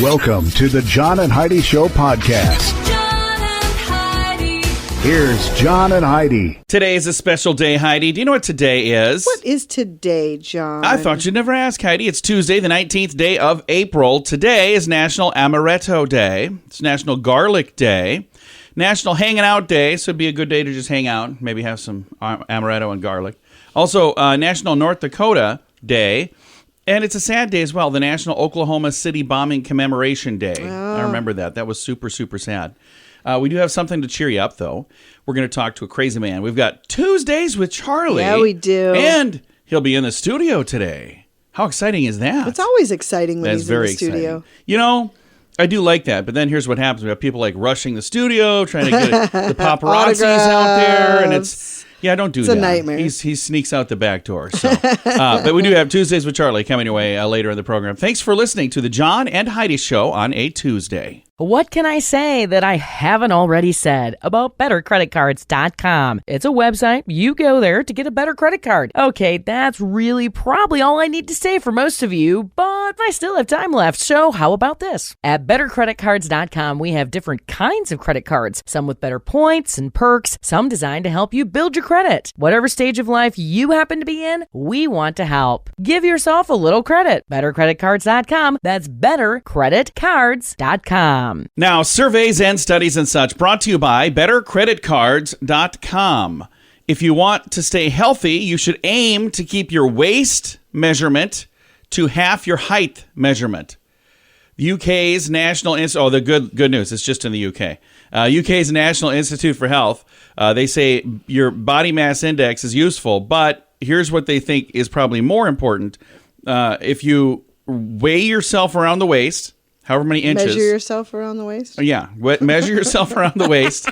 Welcome to the John and Heidi Show podcast. John and Heidi. Here's John and Heidi. Today is a special day, Heidi. Do you know what today is? What is today, John? I thought you'd never ask, Heidi. It's Tuesday, the 19th day of April. Today is National Amaretto Day. It's National Garlic Day. National Hanging Out Day, so it'd be a good day to just hang out, maybe have some amaretto and garlic. Also, National North Dakota Day. And it's a sad day as well, the National Oklahoma City Bombing Commemoration Day. Oh. I remember that. That was super, super sad. We do have something to cheer you up, though. We're going to talk to a crazy man. We've got Tuesdays with Charlie. Yeah, we do. And he'll be in the studio today. How exciting is that? It's always exciting when That's he's in the very studio. exciting. You know, I do like that, but then here's what happens. We have people like rushing the studio, trying to get the paparazzis out there, and don't do that. It's a nightmare. He sneaks out the back door. So, but we do have Tuesdays with Charlie coming your way later in the program. Thanks for listening to the John and Heidi Show on a Tuesday. What can I say that I haven't already said about bettercreditcards.com? It's a website. You go there to get a better credit card. Okay, that's really probably all I need to say for most of you, but I still have time left, so how about this? At bettercreditcards.com, we have different kinds of credit cards, some with better points and perks, some designed to help you build your credit. Whatever stage of life you happen to be in, we want to help. Give yourself a little credit. Bettercreditcards.com. That's bettercreditcards.com. Now, surveys and studies and such brought to you by bettercreditcards.com. If you want to stay healthy, you should aim to keep your waist measurement to half your height measurement. The UK's National Institute, the good news, it's just in the UK. UK's National Institute for Health, they say your body mass index is useful, but here's what they think is probably more important. If you weigh yourself around the waist, however many inches. Measure yourself around the waist? Yeah, measure yourself around the waist,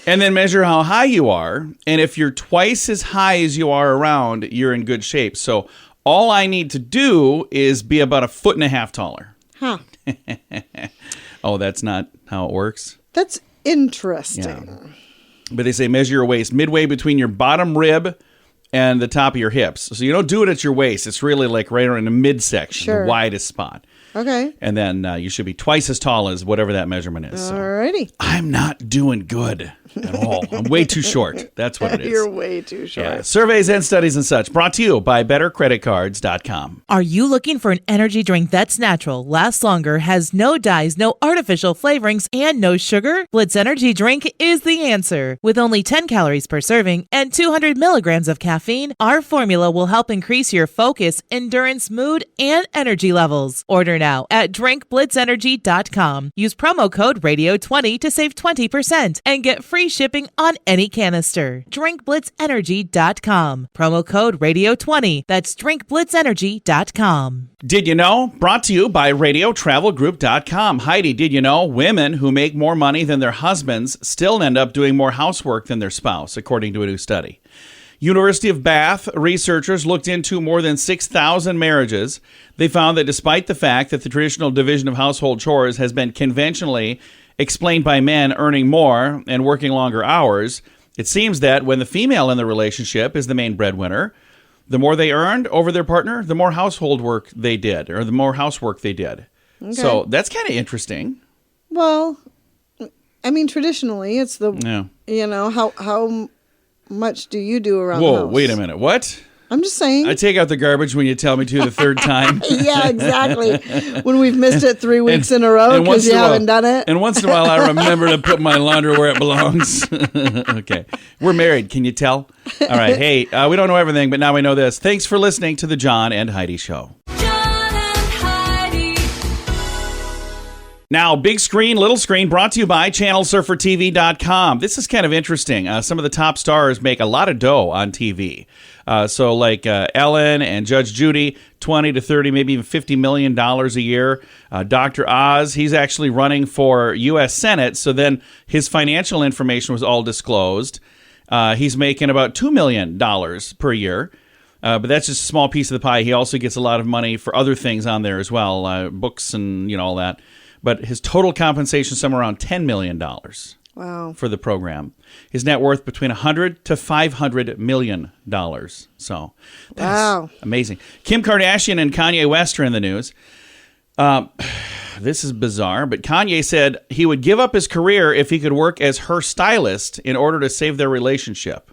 and then measure how high you are. And if you're twice as high as you are around, you're in good shape. So all I need to do is be about 1.5 feet taller. Huh. Oh, that's not how it works? That's interesting. Yeah. But they say measure your waist midway between your bottom rib and the top of your hips. So you don't do it at your waist. It's really like right around the midsection, Sure. the widest spot. Okay. And then you should be twice as tall as whatever that measurement is. So. Alrighty. I'm not doing good at all. I'm way too short. That's what it is. You're way too short. Yeah. Surveys and studies and such brought to you by bettercreditcards.com. Are you looking for an energy drink that's natural, lasts longer, has no dyes, no artificial flavorings, and no sugar? Blitz Energy Drink is the answer. With only 10 calories per serving and 200 milligrams of caffeine, our formula will help increase your focus, endurance, mood, and energy levels. Order now at drinkblitzenergy.com. Use promo code RADIO20 to save 20% and get free shipping on any canister. drinkblitzenergy.com. Promo code RADIO20. That's drinkblitzenergy.com. Did you know? Brought to you by radiotravelgroup.com. Heidi, did you know women who make more money than their husbands still end up doing more housework than their spouse, according to a new study? University of Bath researchers looked into more than 6,000 marriages. They found that despite the fact that the traditional division of household chores has been conventionally explained by men earning more and working longer hours, it seems that when the female in the relationship is the main breadwinner, the more they earned over their partner, the more household work they did, or the more housework they did. Okay. So that's kind of interesting. Well, I mean, traditionally, it's how much do you do around the house? Whoa, wait a minute. What? I'm just saying. I take out the garbage when you tell me to the third time. Yeah, exactly. When we've missed it 3 weeks in a row because you haven't done it. And once in a while, I remember to put my laundry where it belongs. Okay. We're married. Can you tell? All right. Hey, we don't know everything, but now we know this. Thanks for listening to the John and Heidi Show. Now, big screen, little screen, brought to you by ChannelSurferTV.com. This is kind of interesting. Some of the top stars make a lot of dough on TV. So like Ellen and Judge Judy, 20 to 30, maybe even $50 million a year. Dr. Oz, he's actually running for U.S. Senate, so then his financial information was all disclosed. He's making about $2 million per year. But that's just a small piece of the pie. He also gets a lot of money for other things on there as well, books and all that. But his total compensation is somewhere around $10 million. Wow. For the program. His net worth between $100 to $500 million. So that's amazing. Kim Kardashian and Kanye West are in the news. This is bizarre, but Kanye said he would give up his career if he could work as her stylist in order to save their relationship.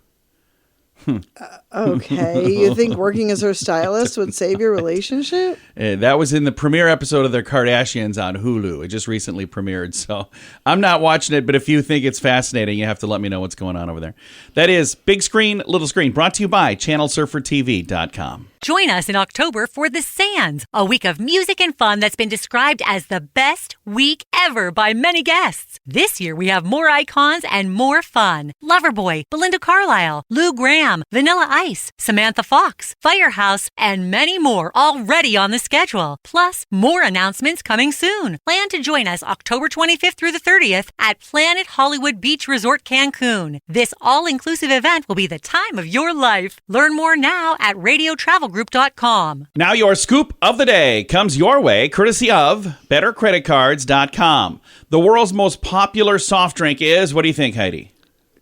Okay, you think working as her stylist would save your relationship? That was in the premiere episode of their Kardashians on Hulu. It just recently premiered, so I'm not watching it, but if you think it's fascinating, you have to let me know what's going on over there. That is Big Screen, Little Screen, brought to you by ChannelSurferTV.com. Join us in October for The Sands, a week of music and fun that's been described as the best week ever by many guests. This year we have more icons and more fun. Loverboy, Belinda Carlisle, Lou Gramm, Vanilla Ice, Samantha Fox, Firehouse, and many more already on the schedule. Plus, more announcements coming soon. Plan to join us October 25th through the 30th at Planet Hollywood Beach Resort Cancun. This all-inclusive event will be the time of your life. Learn more now at radiotravelgroup.com. Now your scoop of the day comes your way courtesy of bettercreditcards.com. The world's most popular soft drink is, what do you think, Heidi?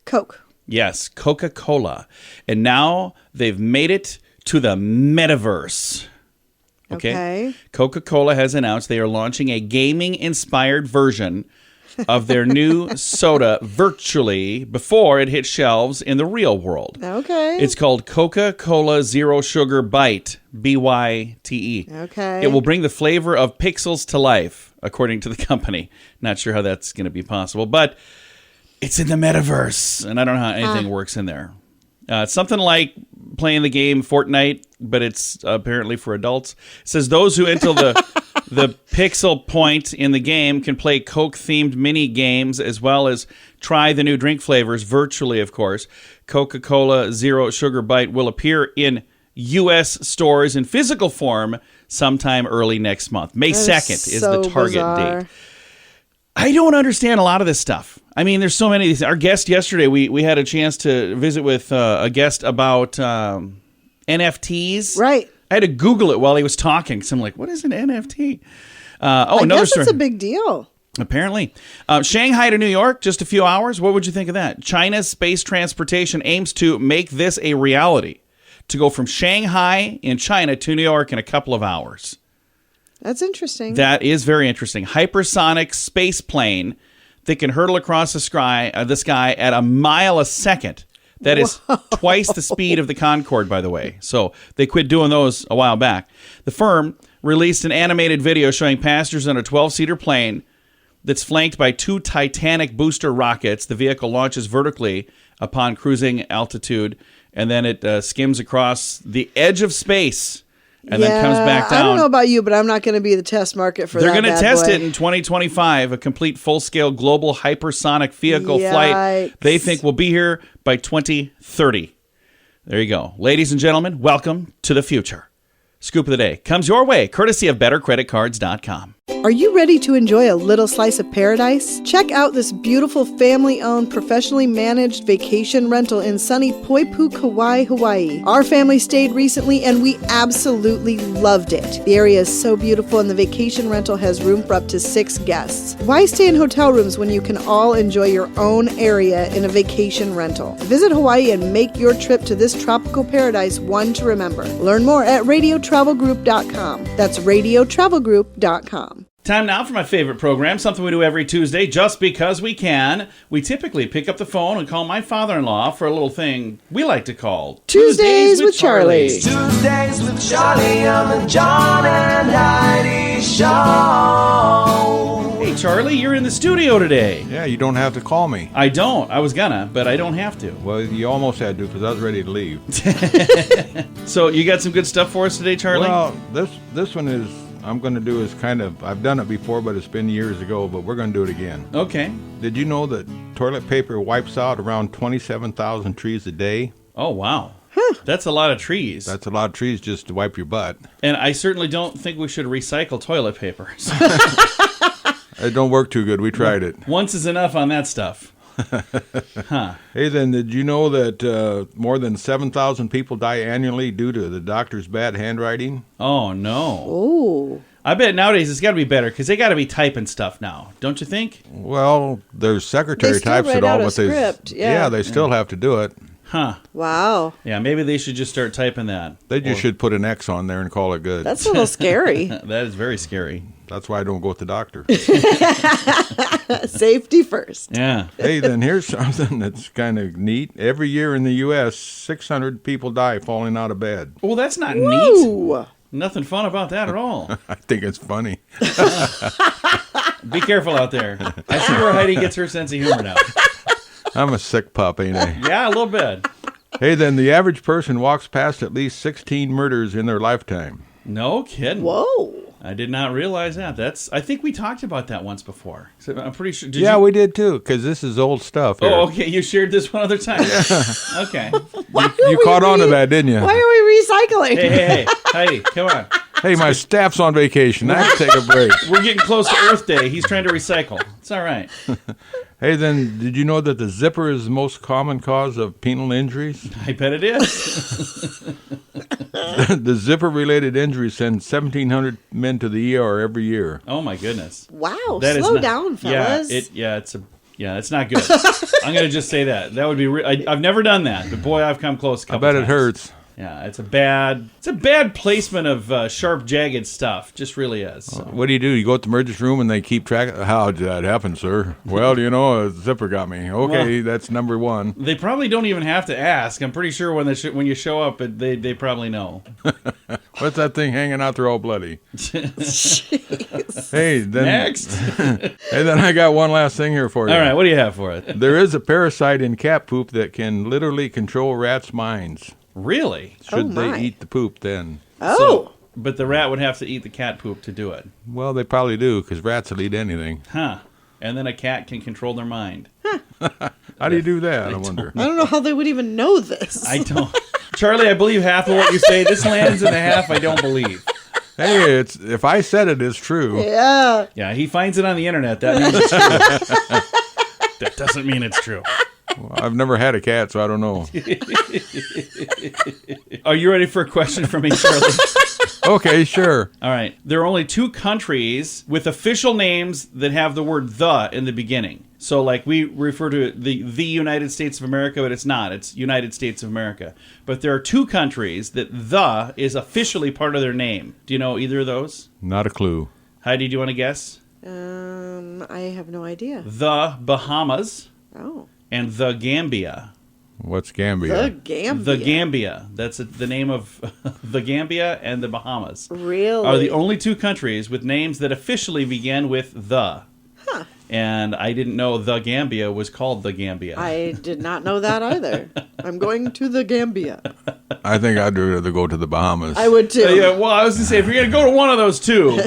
Coke. Yes, Coca-Cola. And now they've made it to the metaverse. Okay. Coca-Cola has announced they are launching a gaming-inspired version of their new soda virtually before it hits shelves in the real world. Okay. It's called Coca-Cola Zero Sugar Bite, B-Y-T-E. Okay. It will bring the flavor of pixels to life, according to the company. Not sure how that's going to be possible, but it's in the metaverse, and I don't know how anything works in there. It's something like playing the game Fortnite, but it's apparently for adults. It says those who enter the pixel point in the game can play Coke-themed mini games as well as try the new drink flavors virtually, of course. Coca-Cola Zero Sugar Bite will appear in U.S. stores in physical form sometime early next month. May 2nd is the target date. I don't understand a lot of this stuff. I mean, there's so many of these. Our guest yesterday, we had a chance to visit with a guest about NFTs. Right. I had to Google it while he was talking. So I'm like, what is an NFT? I another guess story. it's a big deal. Apparently. Shanghai to New York, just a few hours. What would you think of that? China's space transportation aims to make this a reality, to go from Shanghai in China to New York in a couple of hours. That's interesting. That is very interesting. Hypersonic space plane that can hurtle across the sky at a mile a second. That is twice the speed of the Concorde, by the way. So they quit doing those a while back. The firm released an animated video showing passengers on a 12-seater plane that's flanked by 2 Titanic booster rockets. The vehicle launches vertically upon cruising altitude, and then it skims across the edge of space. And then comes back down. I don't know about you, but I'm not going to be the test market for They're that. They're going to test it in 2025, a complete full-scale global hypersonic vehicle flight. They think will be here by 2030. There you go. Ladies and gentlemen, welcome to the future. Scoop of the day comes your way, courtesy of bettercreditcards.com. Are you ready to enjoy a little slice of paradise? Check out this beautiful family-owned, professionally managed vacation rental in sunny Poipu, Kauai, Hawaii. Our family stayed recently and we absolutely loved it. The area is so beautiful and the vacation rental has room for up to 6 guests. Why stay in hotel rooms when you can all enjoy your own area in a vacation rental? Visit Hawaii and make your trip to this tropical paradise one to remember. Learn more at radiotravelgroup.com. That's radiotravelgroup.com. Time now for my favorite program, something we do every Tuesday just because we can. We typically pick up the phone and call my father-in-law for a little thing we like to call Tuesdays with Charlie. Tuesdays with Charlie on the John and Heidi Show. Hey, Charlie, you're in the studio today. Yeah, you don't have to call me. I don't. I was gonna, but I don't have to. Well, you almost had to because I was ready to leave. So you got some good stuff for us today, Charlie? Well, this one is... I'm going to do is kind of, I've done it before, but it's been years ago, but we're going to do it again. Okay. Did you know that toilet paper wipes out around 27,000 trees a day? Oh, wow. That's a lot of trees. That's a lot of trees just to wipe your butt. And I certainly don't think we should recycle toilet paper. It don't work too good. We tried it. Once is enough on that stuff. Hey, then, did you know that more than 7,000 people die annually due to the doctor's bad handwriting? Oh, no. Ooh. I bet nowadays it's got to be better because they got to be typing stuff now, don't you think? Well, there's secretary types write it all, out a but script, yeah. they still have to do it. Huh. Wow. Yeah, maybe they should just start typing that. They just should put an X on there and call it good. That's a little scary. That is very scary. That's why I don't go to the doctor. Safety first. Yeah. Hey, then here's something that's kind of neat. Every year in the U.S., 600 people die falling out of bed. Well, that's not neat. Ooh. Nothing fun about that at all. I think it's funny. Be careful out there. I see where Heidi gets her sense of humor now. I'm a sick pup, ain't I? Yeah, a little bit. Hey, then the average person walks past at least 16 murders in their lifetime. No kidding. Whoa. I did not realize that. I think we talked about that once before. So I'm pretty sure. We did too, because this is old stuff here. Oh, okay. You shared this one other time. Okay. You caught on to that, didn't you? Why are we recycling? Hey, Heidi, come on. Hey, my staff's on vacation. I have to take a break. We're getting close to Earth Day. He's trying to recycle. It's all right. Hey, then, did you know that the zipper is the most common cause of penal injuries? I bet it is. The zipper-related injuries send 1,700 men to the ER every year. Oh my goodness. Wow. That is Slow not- down, fellas. It's not good. I'm gonna just say that. That would be. I've never done that, but boy, I've come close. A I couple bet times. it hurts. Yeah, it's a bad placement of sharp, jagged stuff. Just really is. So. What do? You go to the emergency room and they keep track. How did that happen, sir? Well, a zipper got me. Okay, that's number one. They probably don't even have to ask. I'm pretty sure when when you show up, they probably know. What's that thing hanging out there all bloody? Hey, then Next. Hey, then I got one last thing here for you. All right, what do you have for it? There is a parasite in cat poop that can literally control rats' minds. Really? Should my. they eat the poop then? Oh. But the rat would have to eat the cat poop to do it. Well, they probably do, because rats will eat anything. Huh. And then a cat can control their mind. How do you do that, I wonder? I don't know how they would even know this. I don't. Charlie, I believe half of what you say. This lands in the half I don't believe. Hey, if I said it, it's true. Yeah. Yeah, he finds it on the internet. That means it's true. That doesn't mean it's true. Well, I've never had a cat, so I don't know. Are you ready for a question from me, Charlie? Okay, sure. All right. There are only 2 countries with official names that have the word "the" in the beginning. So, like, we refer to the United States of America, but it's not. It's United States of America. But there are 2 countries that "the" is officially part of their name. Do you know either of those? Not a clue. Heidi, do you want to guess? I have no idea. The Bahamas Oh. and the Gambia. What's Gambia? The Gambia. The Gambia. That's the name of the Gambia and the Bahamas. Really? Are the only 2 countries with names that officially begin with "the." Huh. And I didn't know the Gambia was called the Gambia. I did not know that either. I'm going to the Gambia. I think I'd rather go to the Bahamas. I would too. Yeah, well, I was going to say, if you're going to go to one of those 2,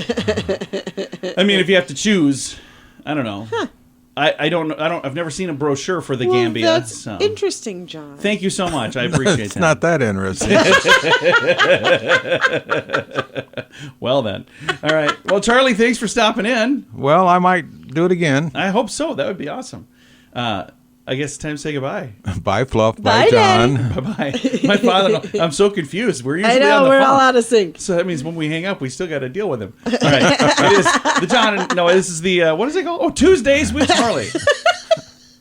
I mean, if you have to choose, I don't know. Huh. I've never seen a brochure for the Well, Gambia. that's So. interesting, John. Thank you so much. I appreciate It's that. not that interesting. Well, then. All right. Well, Charlie, thanks for stopping in. Well, I might do it again. I hope so. That would be awesome. I guess it's time to say goodbye. Bye, Fluff. Bye, Bye, John. Bye-bye. My father, I'm so confused. We're usually I know, on the we're phone. all out of sync. So that means when we hang up, we still got to deal with him. All right. It is the John. No, this is the, what is it called? Oh, Tuesdays with Charlie.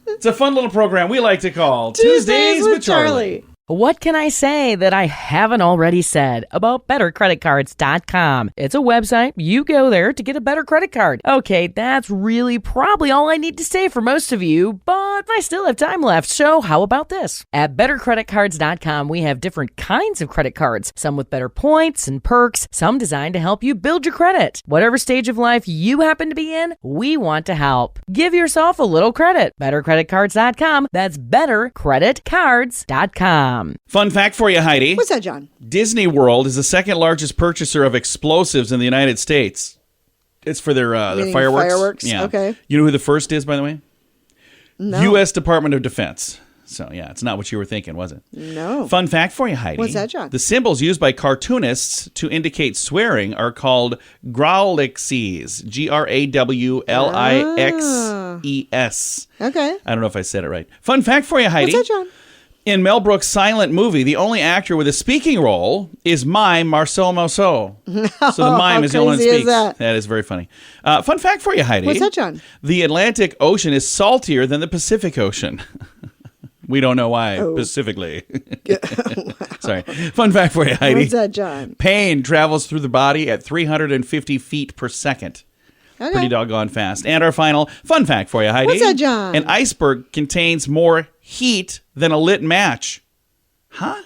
It's a fun little program we like to call Tuesdays with Charlie. What can I say that I haven't already said about bettercreditcards.com? It's a website. You go there to get a better credit card. Okay, that's really probably all I need to say for most of you, but I still have time left, so how about this? At bettercreditcards.com, we have different kinds of credit cards, some with better points and perks, some designed to help you build your credit. Whatever stage of life you happen to be in, we want to help. Give yourself a little credit. Bettercreditcards.com. That's bettercreditcards.com. Fun fact for you, Heidi. What's that, John? Disney World is the second largest purchaser of explosives in the United States. It's for their Meaning fireworks. fireworks? Yeah. Okay. You know who the first is, by the way? No. U.S. Department of Defense. So, yeah, it's not what you were thinking, was it? No. Fun fact for you, Heidi. What's that, John? The symbols used by cartoonists to indicate swearing are called growlixies. Growlixes. Okay. I don't know if I said it right. Fun fact for you, Heidi. What's that, John? In Mel Brooks' silent movie, the only actor with a speaking role is mime Marcel Marceau. So the mime is the only one that crazy is speaks. that? That is very funny. Fun fact for you, Heidi. What's that, John? The Atlantic Ocean is saltier than the Pacific Ocean. We don't know why specifically. Sorry. Fun fact for you, Heidi. What's that, John? Pain travels through the body at 350 feet per second. Okay. Pretty doggone fast. And our final fun fact for you, Heidi. What's that, John? An iceberg contains more heat than a lit match. Huh?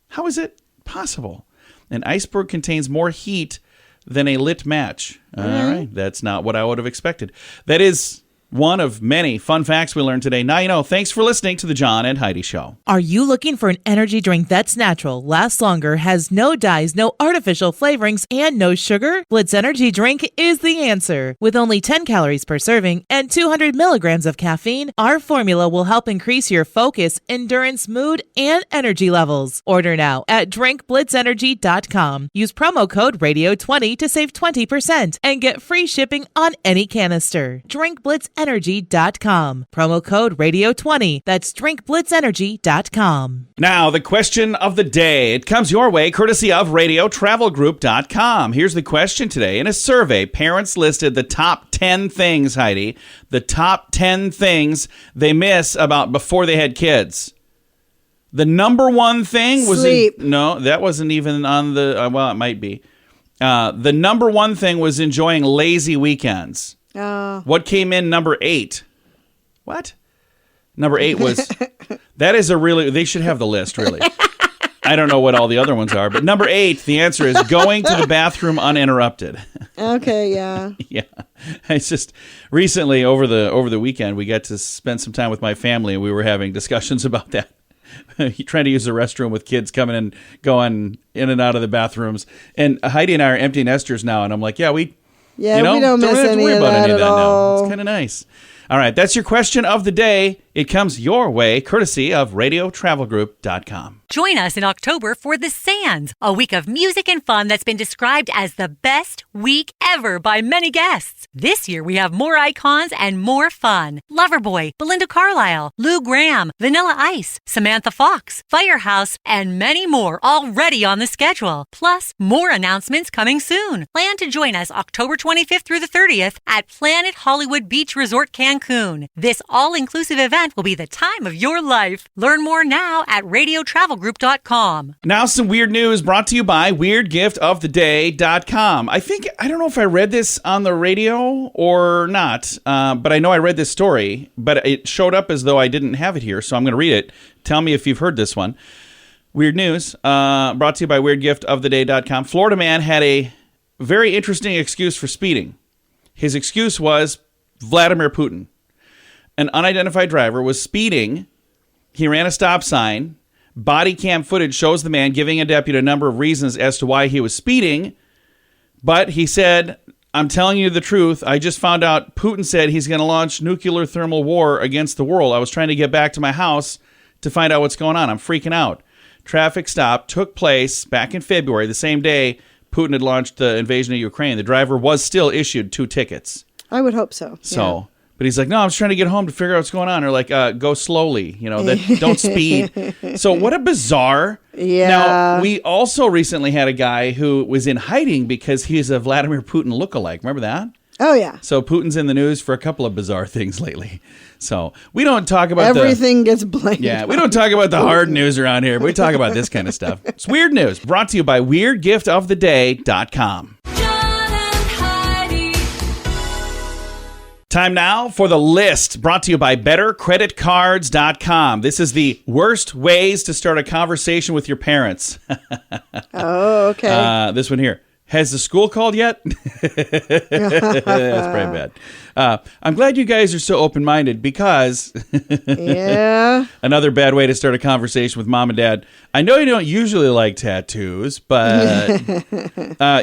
How is it possible? An iceberg contains more heat than a lit match. All right. That's not what I would have expected. That is one of many fun facts we learned today. Now you know. Thanks for listening to the John and Heidi Show. Are you looking for an energy drink that's natural, lasts longer, has no dyes, no artificial flavorings, and no sugar? Blitz Energy Drink is the answer. With only 10 calories per serving and 200 milligrams of caffeine, our formula will help increase your focus, endurance, mood, and energy levels. Order now at drinkblitzenergy.com. Use promo code RADIO20 to save 20% and get free shipping on any canister. drinkblitzenergy.com. Promo code RADIO20. That's drinkblitzenergy.com. Now, the question of the day. It comes your way courtesy of radiotravelgroup.com. Here's the question today. In a survey, parents listed the top 10 things, Heidi, the top 10 things they miss about before they had kids. The number one thing was... Sleep. No, that wasn't even on the... well, it might be. The number one thing was enjoying lazy weekends. What came in number 8? What? Number 8 was... That is a really... They should have the list, really. I don't know what all the other ones are, but number 8, the answer is going to the bathroom uninterrupted. Okay, yeah. Yeah. It's just recently over the weekend, we got to spend some time with my family, and we were having discussions about that. Trying to use the restroom with kids coming and going in and out of the bathrooms. And Heidi and I are empty nesters now, and I'm like, we don't miss any of that at all. It's kind of nice. All right, that's your question of the day. It comes your way courtesy of radiotravelgroup.com. Join us in October for The Sands, a week of music and fun that's been described as the best week ever by many guests. This year, we have more icons and more fun. Loverboy, Belinda Carlisle, Lou Gramm, Vanilla Ice, Samantha Fox, Firehouse, and many more already on the schedule. Plus, more announcements coming soon. Plan to join us October 25th through the 30th at Planet Hollywood Beach Resort Cancun. This all-inclusive event will be the time of your life. Learn more now at radiotravelgroup.com. Now some weird news brought to you by weirdgiftoftheday.com. I don't know if I read this on the radio or not, but I know I read this story, but it showed up as though I didn't have it here, so I'm going to read it. Tell me if you've heard this one. Weird news brought to you by weirdgiftoftheday.com. Florida man had a very interesting excuse for speeding. His excuse was Vladimir Putin. An unidentified driver was speeding. He ran a stop sign. Body cam footage shows the man giving a deputy a number of reasons as to why he was speeding. But he said, I'm telling you the truth. I just found out Putin said he's going to launch nuclear thermal war against the world. I was trying to get back to my house to find out what's going on. I'm freaking out. Traffic stop took place back in February, the same day Putin had launched the invasion of Ukraine. The driver was still issued 2 tickets. I would hope so. So, but he's like, no, I'm just trying to get home to figure out what's going on. Or like, go slowly, don't speed. So what a bizarre. Yeah. Now, we also recently had a guy who was in hiding because he's a Vladimir Putin lookalike. Remember that? Oh, yeah. So Putin's in the news for a couple of bizarre things lately. So we don't talk about everything gets blamed. Yeah, we don't talk about the hard news around here, but we talk about this kind of stuff. It's weird news brought to you by weirdgiftoftheday.com. Time now for the list brought to you by bettercreditcards.com. This is the worst ways to start a conversation with your parents. Oh, okay. This one here. Has the school called yet? That's pretty bad. I'm glad you guys are so open-minded because yeah. Another bad way to start a conversation with mom and dad. I know you don't usually like tattoos, but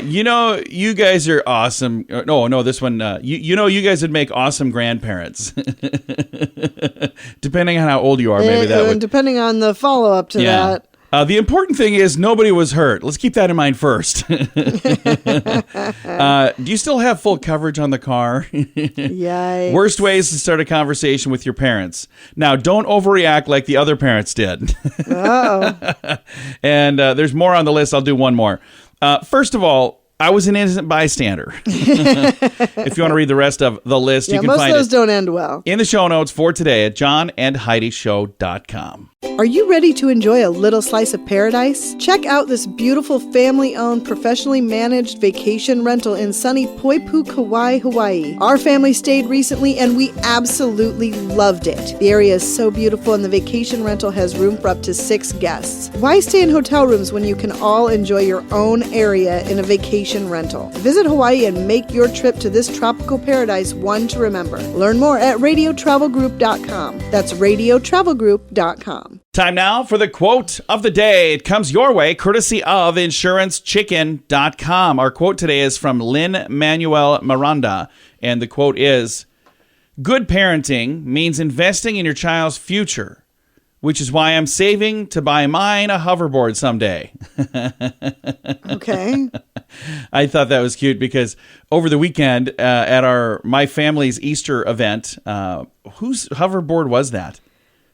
you guys are awesome. No, this one. You guys would make awesome grandparents. Depending on how old you are, maybe that would. Depending on the follow-up to that. The important thing is nobody was hurt. Let's keep that in mind first. Do you still have full coverage on the car? Yikes. Worst ways to start a conversation with your parents. Now, don't overreact like the other parents did. Uh-oh. And there's more on the list. I'll do one more. First of all, I was an innocent bystander. If you want to read the rest of the list, you can most find of those it don't end well. in the show notes for today at johnandheidishow.com. Are you ready to enjoy a little slice of paradise? Check out this beautiful family-owned, professionally managed vacation rental in sunny Poipu, Kauai, Hawaii. Our family stayed recently and we absolutely loved it. The area is so beautiful and the vacation rental has room for up to 6 guests. Why stay in hotel rooms when you can all enjoy your own area in a vacation rental? Visit Hawaii and make your trip to this tropical paradise one to remember. Learn more at radiotravelgroup.com. That's radiotravelgroup.com. Time now for the quote of the day. It comes your way courtesy of insurancechicken.com. Our quote today is from Lin-Manuel Miranda, and the quote is, "Good parenting means investing in your child's future, which is why I'm saving to buy mine a hoverboard someday." Okay. I thought that was cute because over the weekend at my family's Easter event, whose hoverboard was that?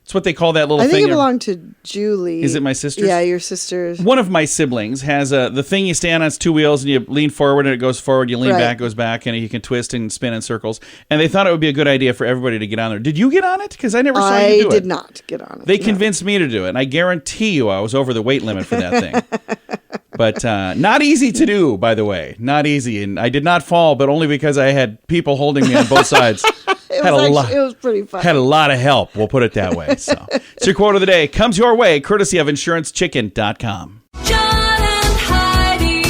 It's what they call that little thing. I think it belonged to Julie. Is it my sister's? Yeah, your sister's. One of my siblings has the thing you stand on. It's 2 wheels, and you lean forward, and it goes forward. You lean back, it goes back, and you can twist and spin in circles. And they thought it would be a good idea for everybody to get on there. Did you get on it? Because I never saw you do it. I did not get on it. They convinced me to do it, and I guarantee you I was over the weight limit for that thing. But not easy to do, by the way. Not easy. And I did not fall, but only because I had people holding me on both sides. It was pretty fun. Had a lot of help, we'll put it that way. So, it's your quote of the day. Comes your way, courtesy of insurancechicken.com. John and Heidi.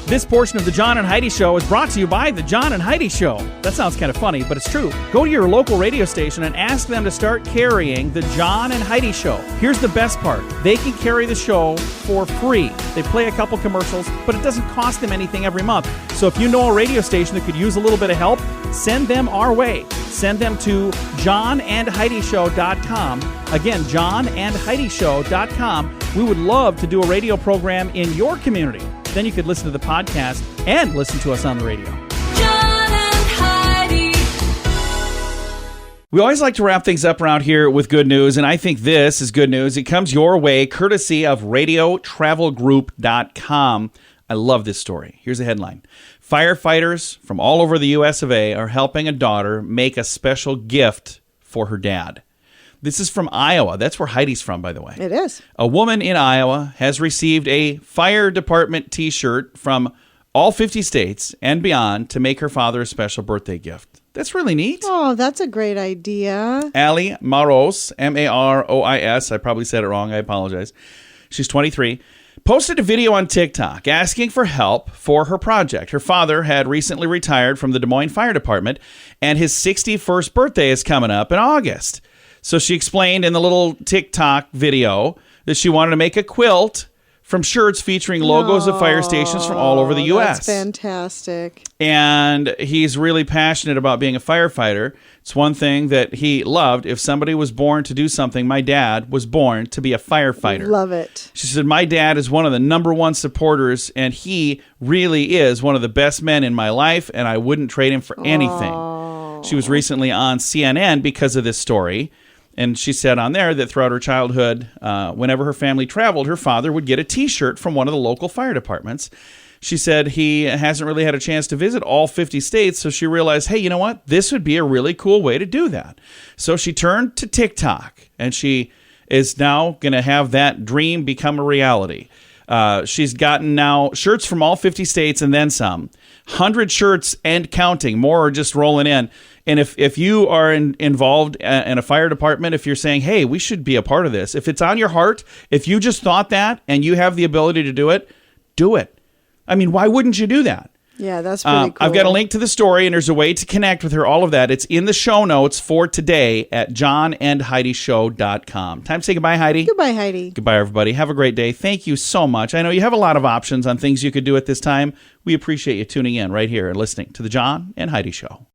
This portion of the John and Heidi Show is brought to you by the John and Heidi Show. That sounds kind of funny, but it's true. Go to your local radio station and ask them to start carrying the John and Heidi Show. Here's the best part. They can carry the show for free. They play a couple commercials, but it doesn't cost them anything every month. So if you know a radio station that could use a little bit of help, send them our way. Send them to johnandheidishow.com. Again, johnandheidishow.com. We would love to do a radio program in your community. Then you could listen to the podcast and listen to us on the radio. John and Heidi. We always like to wrap things up around here with good news, and I think this is good news. It comes your way courtesy of radiotravelgroup.com. I love this story. Here's the headline. Firefighters from all over the US of A are helping a daughter make a special gift for her dad. This is from Iowa. That's where Heidi's from, by the way. It is. A woman in Iowa has received a fire department T-shirt from all 50 states and beyond to make her father a special birthday gift. That's really neat. Oh, that's a great idea. Allie Maros, Marois, I probably said it wrong. I apologize. She's 23. Posted a video on TikTok asking for help for her project. Her father had recently retired from the Des Moines Fire Department, and his 61st birthday is coming up in August. So she explained in the little TikTok video that she wanted to make a quilt from shirts featuring logos of fire stations from all over the U.S. That's fantastic. And he's really passionate about being a firefighter. It's one thing that he loved. If somebody was born to do something, my dad was born to be a firefighter. Love it. She said, my dad is one of the number one supporters, and he really is one of the best men in my life, and I wouldn't trade him for anything. She was recently on CNN because of this story. And she said on there that throughout her childhood, whenever her family traveled, her father would get a T-shirt from one of the local fire departments. She said he hasn't really had a chance to visit all 50 states, so she realized, hey, you know what? This would be a really cool way to do that. So she turned to TikTok, and she is now going to have that dream become a reality. She's gotten now shirts from all 50 states and then some. 100 shirts and counting. More are just rolling in. And if you are involved in a fire department, if you're saying, hey, we should be a part of this, if it's on your heart, if you just thought that and you have the ability to do it, do it. I mean, why wouldn't you do that? Yeah, that's pretty cool. I've got a link to the story, and there's a way to connect with her, all of that. It's in the show notes for today at johnandheidishow.com. Time to say goodbye, Heidi. Goodbye, Heidi. Goodbye, everybody. Have a great day. Thank you so much. I know you have a lot of options on things you could do at this time. We appreciate you tuning in right here and listening to the John and Heidi Show.